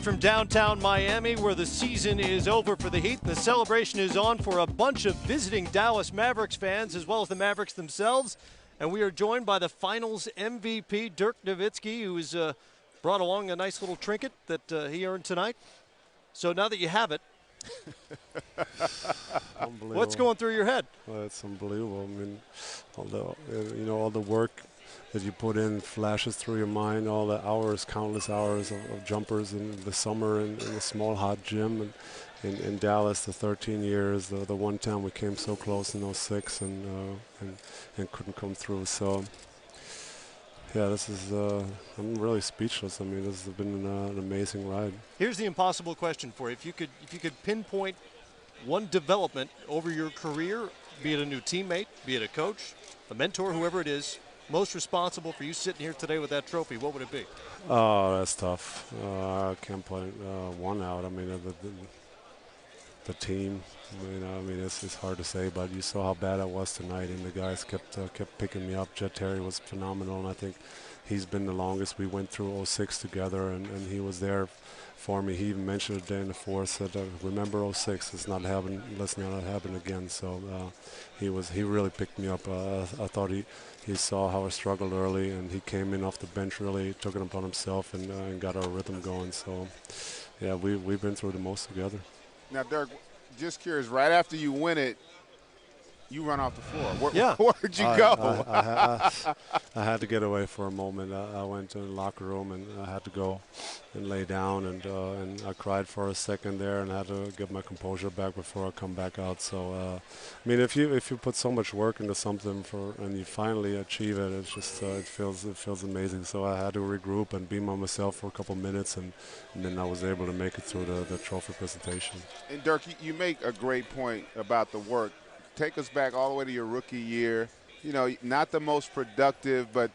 from downtown Miami, where the season is over for the Heat. The celebration is on for a bunch of visiting Dallas Mavericks fans, as well as the Mavericks themselves. And we are joined by the Finals MVP, Dirk Nowitzki, who has brought along a nice little trinket that he earned tonight. So now that you have it, what's going through your head? Well, it's unbelievable. I mean, all the work that you put in flashes through your mind, all the hours, countless hours of jumpers in the summer in a small hot gym and in Dallas, the 13 years, the one time we came so close in 06 and couldn't come through. So yeah, this is I'm really speechless. I mean, this has been an amazing ride. Here's the impossible question for you. If you could pinpoint one development over your career, be it a new teammate, be it a coach, a mentor, whoever it is, most responsible for you sitting here today with that trophy, what would it be? Oh, that's tough. I can't point one out. I mean, the team. I mean, it's hard to say, but you saw how bad I was tonight, and the guys kept picking me up. Jet Terry was phenomenal, and I think he's been the longest. We went through 06 together, and he was there for me. He even mentioned it in the fourth, said, remember 06, let's not happen again. So he really picked me up. I thought he saw how I struggled early, and he came in off the bench, really took it upon himself and got our rhythm going. So yeah, we've been through the most together. Now, Dirk, just curious, right after you win it, you run off the floor. Where'd you go? I had to get away for a moment. I went to the locker room and I had to go and lay down, and I cried for a second there and had to get my composure back before I come back out. So, I mean, if you put so much work into something and you finally achieve it, it's just it feels amazing. So I had to regroup and be by myself for a couple minutes, and then I was able to make it through the trophy presentation. And Dirk, you make a great point about the work. Take us back all the way to your rookie year. You know, not the most productive, but,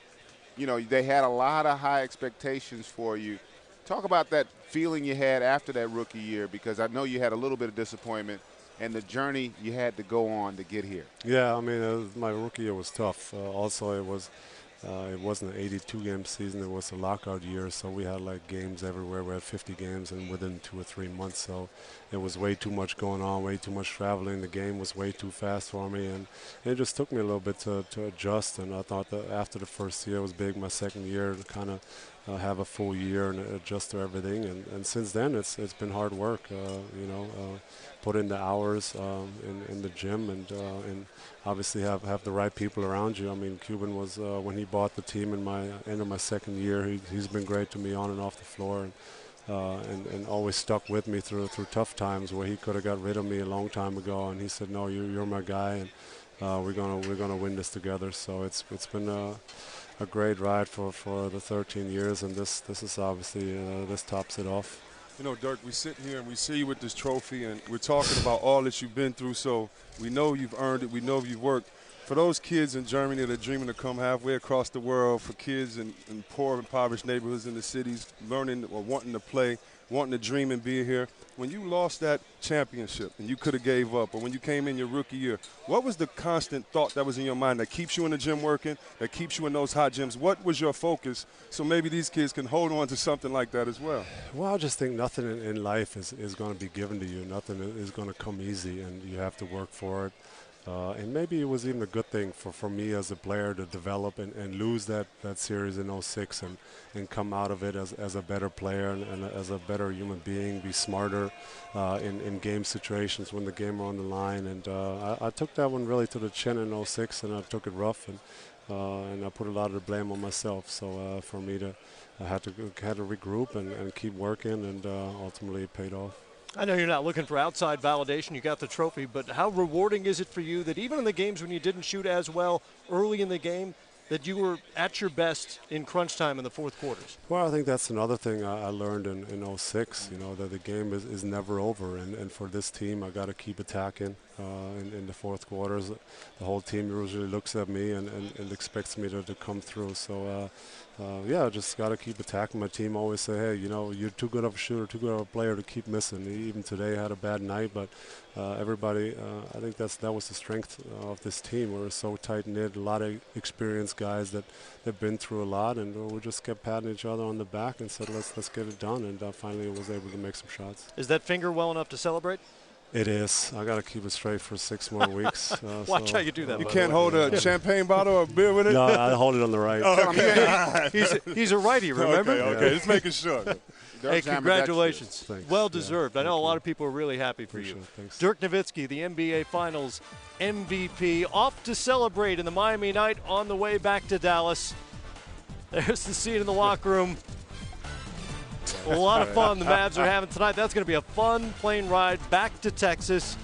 you know, they had a lot of high expectations for you. Talk about that feeling you had after that rookie year, because I know you had a little bit of disappointment and the journey you had to go on to get here. Yeah, I mean, my rookie year was tough. Also, it wasn't an 82-game season. It was a lockout year, so we had like games everywhere. We had 50 games and within 2 or 3 months, so it was way too much going on, way too much traveling. The game was way too fast for me, and it just took me a little bit to adjust. And I thought that after the first year was big, my second year to kind of have a full year and adjust to everything. And since then, it's been hard work. Put in the hours in the gym and obviously have the right people around you. I mean, Cuban was when he bought the team in my end of my second year. He's been great to me on and off the floor, and always stuck with me through tough times where he could have got rid of me a long time ago. And he said, "No, you're my guy, and we're gonna win this together." So it's been a great ride for the 13 years, and this is obviously this tops it off. You know, Dirk, we sit here and we see you with this trophy, and we're talking about all that you've been through, so we know you've earned it, we know you've worked. For those kids in Germany that are dreaming to come halfway across the world, for kids in poor, impoverished neighborhoods in the cities, learning or wanting to play, wanting to dream and be here, when you lost that championship and you could have gave up, or when you came in your rookie year, what was the constant thought that was in your mind that keeps you in the gym working, that keeps you in those hot gyms? What was your focus so maybe these kids can hold on to something like that as well? Well, I just think nothing in life is going to be given to you. Nothing is going to come easy, and you have to work for it. And maybe it was even a good thing for me as a player to develop and lose that series in 06 and come out of it as a better player and as a better human being, be smarter in game situations when the game were on the line. And I took that one really to the chin in 06, and I took it rough, and I put a lot of the blame on myself. So for me I had to regroup and keep working, and ultimately it paid off. I know you're not looking for outside validation. You got the trophy, but how rewarding is it for you that even in the games when you didn't shoot as well early in the game, that you were at your best in crunch time in the fourth quarters? Well, I think that's another thing I learned in 06, you know, that the game is never over. And for this team, I got to keep attacking in the fourth quarters. The whole team usually looks at me and expects me to come through. So yeah, just got to keep attacking. My team always say, hey, you know, you're too good of a shooter, too good of a player to keep missing. Even today had a bad night, but everybody, I think that was the strength of this team. We're so tight-knit, a lot of experienced guys that have been through a lot, and we just kept patting each other on the back and said, let's get it done, and finally was able to make some shots. Is that finger well enough to celebrate? It is. I got to keep it straight for 6 more weeks. Watch how you do that. You can't hold a champagne bottle or beer with it? No, I hold it on the right. Oh, okay. He's a righty, remember? Okay, just making sure. Hey, congratulations. Thanks. Well deserved. I know a lot of people are really happy for you. Thanks. Dirk Nowitzki, the NBA Finals MVP, off to celebrate in the Miami night on the way back to Dallas. There's the scene in the locker room. A lot of fun the Mavs are having tonight. That's going to be a fun plane ride back to Texas.